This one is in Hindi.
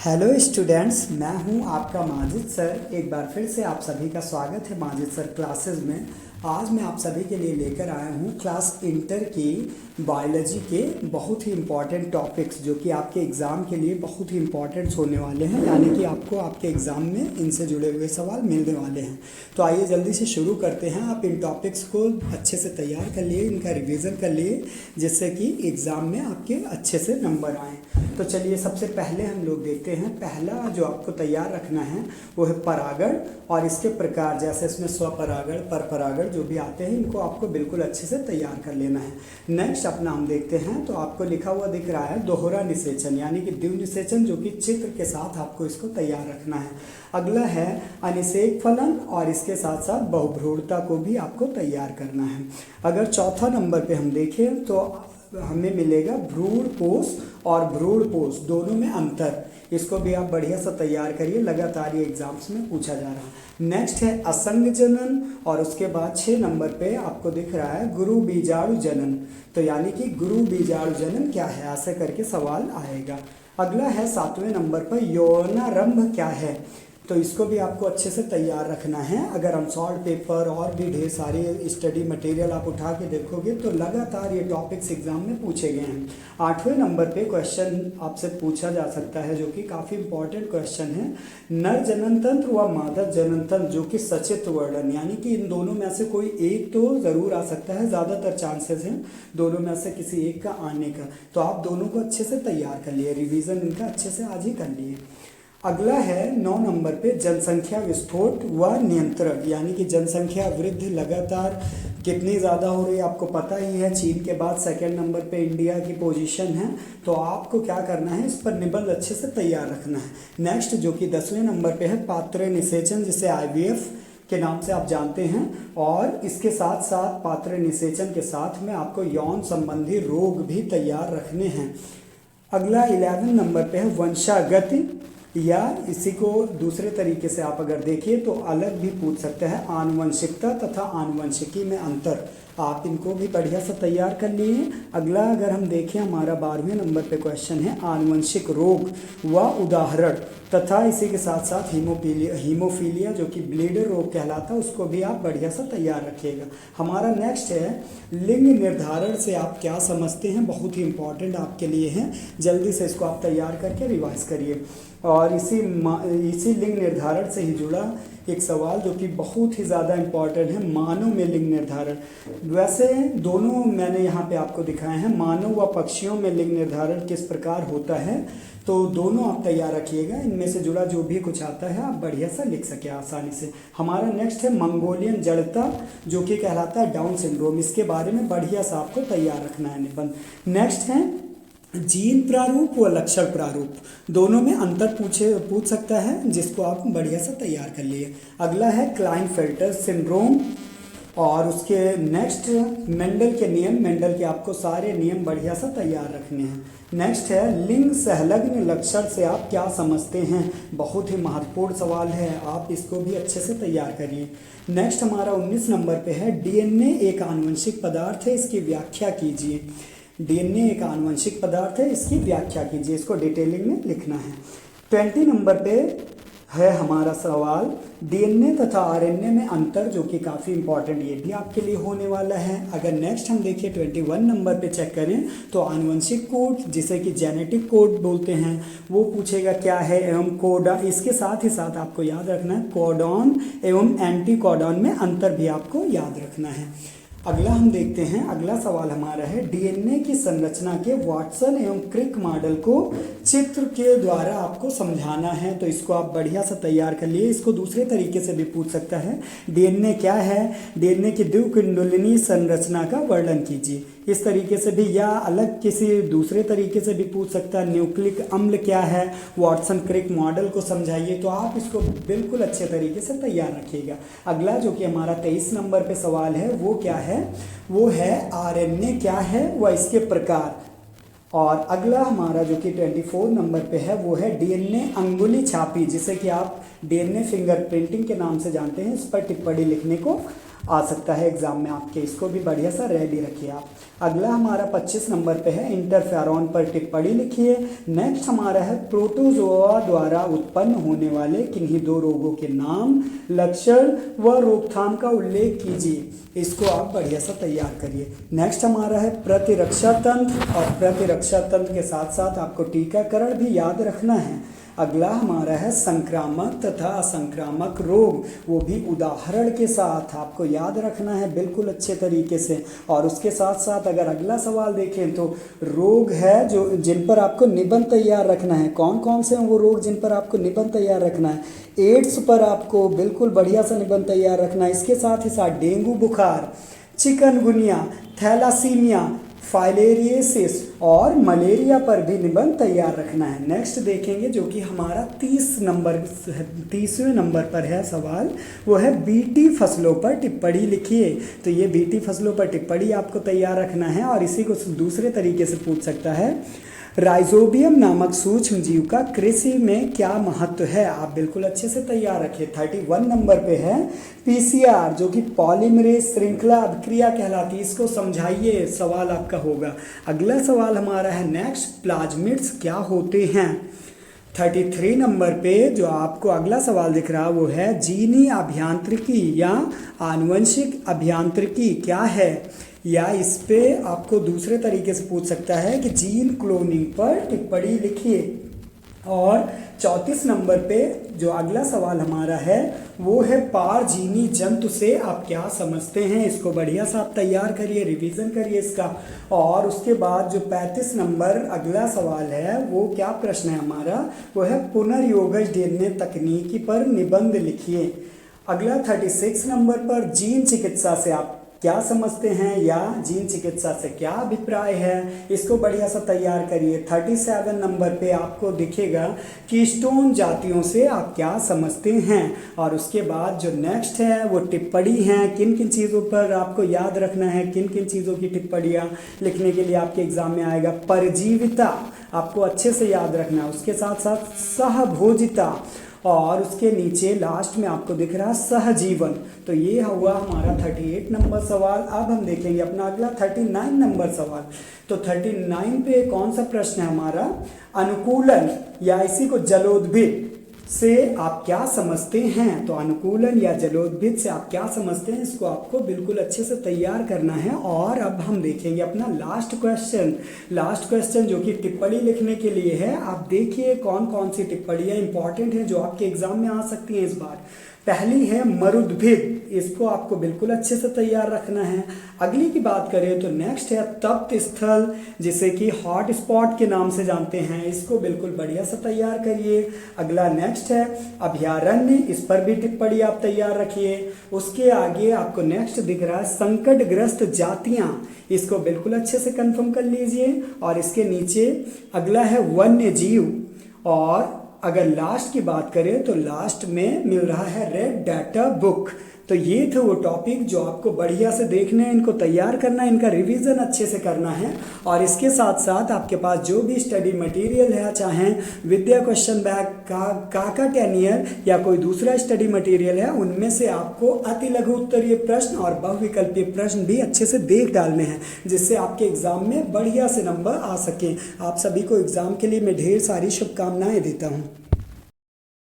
हेलो स्टूडेंट्स, मैं हूं आपका माजिद सर। एक बार फिर से आप सभी का स्वागत है माजिद सर क्लासेस में। आज मैं आप सभी के लिए लेकर आया हूं क्लास इंटर की बायोलॉजी के बहुत ही इम्पॉर्टेंट टॉपिक्स जो कि आपके एग्ज़ाम के लिए बहुत ही इम्पॉर्टेंट होने वाले हैं, यानी कि आपको आपके एग्ज़ाम में इनसे जुड़े हुए सवाल मिलने वाले हैं। तो आइए जल्दी से शुरू करते हैं। आप इन टॉपिक्स को अच्छे से तैयार कर लिए, इनका रिवीजन कर लिए, जिससे कि एग्ज़ाम में आपके अच्छे से नंबर आएँ। तो चलिए सबसे पहले हम लोग देखते हैं। पहला जो आपको तैयार रखना है वो है परागण और इसके प्रकार, जैसे इसमें स्वपरागण, परपरागण जो भी आते हैं, इनको आपको बिल्कुल अच्छे से तैयार कर लेना है। नेक्स्ट अपना हम देखते हैं, तो आपको लिखा हुआ दिख रहा है दोहरा निषेचन, यानी कि द्विव निषेचन, जो कि चित्र के साथ आपको इसको तैयार रखना है। अगला है अनिषेक फलन और इसके साथ साथ बहुभ्रूणता को भी आपको तैयार करना है। अगर चौथा नंबर पे हम देखें तो हमें मिलेगा भ्रूणपोष और भ्रूणपोष दोनों में अंतर। इसको भी आप बढ़िया सा तैयार करिए, लगातार ये एग्जाम्स में पूछा जा रहा है। नेक्स्ट है असंग जनन और उसके बाद 6 नंबर पे आपको दिख रहा है गुरु बीजाणु जनन। तो यानी कि गुरु बीजाणु जनन क्या है, ऐसे करके सवाल आएगा। अगला है 7वें नंबर पर यौनारंभ क्या है, तो इसको भी आपको अच्छे से तैयार रखना है। अगर हम सॉल्ट पेपर और भी ढेर सारे स्टडी मटेरियल आप उठा के देखोगे तो लगातार ये टॉपिक्स एग्जाम में पूछे गए हैं। 8वें नंबर पे क्वेश्चन आपसे पूछा जा सकता है, जो कि काफ़ी इंपॉर्टेंट क्वेश्चन है। नर जनन तंत्र व मादा जनन तंत्र, जो कि सचित वर्णन, यानी कि इन दोनों में से कोई एक तो ज़रूर आ सकता है, ज़्यादातर चांसेस हैं दोनों में से किसी एक का आने का। तो आप दोनों को अच्छे से तैयार कर लिए, रिविज़न इनका अच्छे से आज ही कर लिए। अगला है 9 नंबर पे जनसंख्या विस्फोट व नियंत्रण, यानी कि जनसंख्या वृद्धि लगातार कितनी ज़्यादा हो रही है आपको पता ही है। चीन के बाद 2nd नंबर पे इंडिया की पोजीशन है। तो आपको क्या करना है, इस पर निबंध अच्छे से तैयार रखना है। नेक्स्ट जो कि 10वें नंबर पे है पात्र निषेचन, जिसे IVF के नाम से आप जानते हैं, और इसके साथ साथ पात्र निषेचन के साथ में आपको यौन संबंधी रोग भी तैयार रखने हैं। अगला 11 नंबर पे है वंशागति, या इसी को दूसरे तरीके से आप अगर देखिए तो अलग भी पूछ सकते हैं, आनुवंशिकता तथा आनुवंशिकी में अंतर। आप इनको भी बढ़िया से तैयार कर लिए। अगला अगर हम देखें, हमारा 12वें नंबर पे क्वेश्चन है आनुवंशिक रोग व उदाहरण, तथा इसी के साथ साथ हीमोफीलिया जो कि ब्लीडर रोग कहलाता है, उसको भी आप बढ़िया से तैयार रखिएगा। हमारा नेक्स्ट है लिंग निर्धारण से आप क्या समझते हैं, बहुत ही इंपॉर्टेंट आपके लिए है। जल्दी से इसको आप तैयार करके रिवाइज करिए। और इसी लिंग निर्धारण से ही जुड़ा एक सवाल जो कि बहुत ही ज़्यादा इम्पॉर्टेंट है, मानव में लिंग निर्धारण। वैसे दोनों मैंने यहाँ पे आपको दिखाए हैं, मानव व पक्षियों में लिंग निर्धारण किस प्रकार होता है, तो दोनों आप तैयार रखिएगा। इनमें से जुड़ा जो भी कुछ आता है आप बढ़िया सा लिख सके आसानी से। हमारा नेक्स्ट है मंगोलियन जड़ता, जो कि कहलाता है डाउन सिंड्रोम। इसके बारे में बढ़िया सा आपको तैयार रखना है निबंध। नेक्स्ट है जीन प्रारूप व लक्षण प्रारूप, दोनों में अंतर पूछ सकता है, जिसको आप बढ़िया से तैयार कर लिए। अगला है क्लाइनफेल्टर सिंड्रोम, और उसके नेक्स्ट मेंडल के नियम, मेंडल के आपको सारे नियम बढ़िया से तैयार रखने हैं। नेक्स्ट है लिंग संलग्न लक्षण से आप क्या समझते हैं, बहुत ही महत्वपूर्ण सवाल है, आप इसको भी अच्छे से तैयार करिए। नेक्स्ट हमारा 19 नंबर पे है DNA एक आनुवंशिक पदार्थ है, इसकी व्याख्या कीजिए। DNA एक आनुवंशिक पदार्थ है, इसकी व्याख्या कीजिए, इसको डिटेलिंग में लिखना है। 20 नंबर पे है हमारा सवाल DNA तथा RNA में अंतर, जो कि काफ़ी इंपॉर्टेंट ये भी आपके लिए होने वाला है। अगर नेक्स्ट हम देखिए 21 नंबर पे चेक करें तो आनुवंशिक कोड, जिसे कि जेनेटिक कोड बोलते हैं, वो पूछेगा क्या है, एवं कोडॉन। इसके साथ ही साथ आपको याद रखना है कोडॉन एवं एंटी कोडॉन में अंतर भी आपको याद रखना है। अगला हम देखते हैं, अगला सवाल हमारा है DNA की संरचना के वाटसन एवं क्रिक मॉडल को चित्र के द्वारा आपको समझाना है। तो इसको आप बढ़िया से तैयार कर लिए। इसको दूसरे तरीके से भी पूछ सकता है, DNA क्या है, DNA की द्विकुंडलिनी संरचना का वर्णन कीजिए, इस तरीके से भी, या अलग किसी दूसरे तरीके से भी पूछ सकता है, न्यूक्लिक अम्ल क्या है, वाटसन क्रिक मॉडल को समझाइए। तो आप इसको बिल्कुल अच्छे तरीके से तैयार रखिएगा। अगला जो कि हमारा 23 नंबर पे सवाल है वो क्या है, वो है RNA क्या है व इसके प्रकार। और अगला हमारा जो कि 24 नंबर पे है वो है DNA अंगुली छापी, जिसे कि आप DNA फिंगरप्रिंटिंग के नाम से जानते हैं। इस पर टिप्पणी लिखने को आ सकता है एग्जाम में आपके, इसको भी बढ़िया सा रेडी रखिए आप। अगला हमारा 25 नंबर पे है इंटरफेरॉन पर टिप्पणी लिखिए। नेक्स्ट हमारा है प्रोटोजोआ द्वारा उत्पन्न होने वाले किन्हीं दो रोगों के नाम, लक्षण व रोकथाम का उल्लेख कीजिए। इसको आप बढ़िया सा तैयार करिए। नेक्स्ट हमारा है प्रतिरक्षा तंत्र, और प्रतिरक्षा तंत्र के साथ साथ आपको टीकाकरण भी याद रखना है। अगला हमारा है संक्रामक तथा असंक्रामक रोग, वो भी उदाहरण के साथ आपको याद रखना है बिल्कुल अच्छे तरीके से। और उसके साथ साथ अगर अगला सवाल देखें तो रोग है जो जिन पर आपको निबंध तैयार रखना है। कौन कौन से हैं वो रोग जिन पर आपको निबंध तैयार रखना है? एड्स पर आपको बिल्कुल बढ़िया सा निबंध तैयार रखना है। इसके साथ ही साथ डेंगू बुखार, चिकनगुनिया, थैलासीमिया, फाइलेरियोसिस और मलेरिया पर भी निबंध तैयार रखना है। नेक्स्ट देखेंगे जो कि हमारा 30वें नंबर पर है सवाल, वो है बीटी फसलों पर टिप्पणी लिखिए। तो ये बीटी फसलों पर टिप्पणी आपको तैयार रखना है, और इसी को दूसरे तरीके से पूछ सकता है, राइजोबियम नामक सूक्ष्म जीव का कृषि में क्या महत्व है? आप बिल्कुल अच्छे से तैयार रखिए। 31 नंबर पे है पीसीआर, जो कि पॉलीमरेज श्रृंखला अभिक्रिया कहलाती है। इसको समझाइए, सवाल आपका होगा। अगला सवाल हमारा है नेक्स्ट, प्लाज्मिड्स क्या होते हैं? 33 नंबर पे जो आपको अगला सवाल दिख रहा वो है जीनी अभियांत्रिकी या आनुवंशिक अभियांत्रिकी क्या है? या इस पे आपको दूसरे तरीके से पूछ सकता है कि जीन क्लोनिंग पर टिप्पणी लिखिए। और 34 नंबर पे जो अगला सवाल हमारा है वो है पारजीवी जंतु से आप क्या समझते हैं? इसको बढ़िया सा आप तैयार करिए, रिवीजन करिए इसका। और उसके बाद जो 35 नंबर अगला सवाल है वो क्या प्रश्न है हमारा, वो है पुनर्योगज डीएनए तकनीकी पर निबंध लिखिए। अगला 36 नंबर पर जीन चिकित्सा से आप क्या समझते हैं या जीन चिकित्सा से क्या अभिप्राय है? इसको बढ़िया सा तैयार करिए। 37 नंबर पे आपको दिखेगा कीस्टोन जातियों से आप क्या समझते हैं। और उसके बाद जो नेक्स्ट है वो टिप्पणी है, किन किन चीज़ों पर आपको याद रखना है, किन किन चीज़ों की टिप्पणियाँ लिखने के लिए आपके एग्जाम में आएगा। परजीविता आपको अच्छे से याद रखना है, उसके साथ साथ सहभोजिता, और उसके नीचे लास्ट में आपको दिख रहा है सहजीवन। तो ये हुआ हमारा 38 नंबर सवाल। अब हम देखेंगे अपना अगला 39 नंबर सवाल। तो 39 पे कौन सा प्रश्न है हमारा, अनुकूलन या इसी को जलोद्भिद से आप क्या समझते हैं? तो अनुकूलन या जलोद्भिद से आप क्या समझते हैं, इसको आपको बिल्कुल अच्छे से तैयार करना है। और अब हम देखेंगे अपना लास्ट क्वेश्चन जो कि टिप्पणी लिखने के लिए है। आप देखिए कौन कौन सी टिप्पणियाँ इंपॉर्टेंट हैं जो आपके एग्जाम में आ सकती हैं इस बार। पहली है मरुद्भिद, इसको आपको बिल्कुल अच्छे से तैयार रखना है। अगली की बात करें तो नेक्स्ट है तप्त स्थल, जिसे कि हॉट स्पॉट के नाम से जानते हैं, इसको बिल्कुल बढ़िया से तैयार करिए। अगला नेक्स्ट है अभयारण्य, इस पर भी टिप्पणी आप तैयार रखिए। उसके आगे आपको नेक्स्ट दिख रहा है संकटग्रस्त जातियाँ, इसको बिल्कुल अच्छे से कंफर्म कर लीजिए। और इसके नीचे अगला है वन्य जीव। और अगर लास्ट की बात करें तो लास्ट में मिल रहा है रेड डाटा बुक। तो ये थे वो टॉपिक जो आपको बढ़िया से देखने हैं, इनको तैयार करना है, इनका रिवीजन अच्छे से करना है। और इसके साथ साथ आपके पास जो भी स्टडी मटेरियल है, चाहे विद्या क्वेश्चन बैंक काका कैनियर या कोई दूसरा स्टडी मटेरियल है, उनमें से आपको अति लघु उत्तरीय प्रश्न और बहुविकल्पीय प्रश्न भी अच्छे से देख डालने हैं, जिससे आपके एग्जाम में बढ़िया से नंबर आ सकें। आप सभी को एग्जाम के लिए मैं ढेर सारी शुभकामनाएं देता हूँ।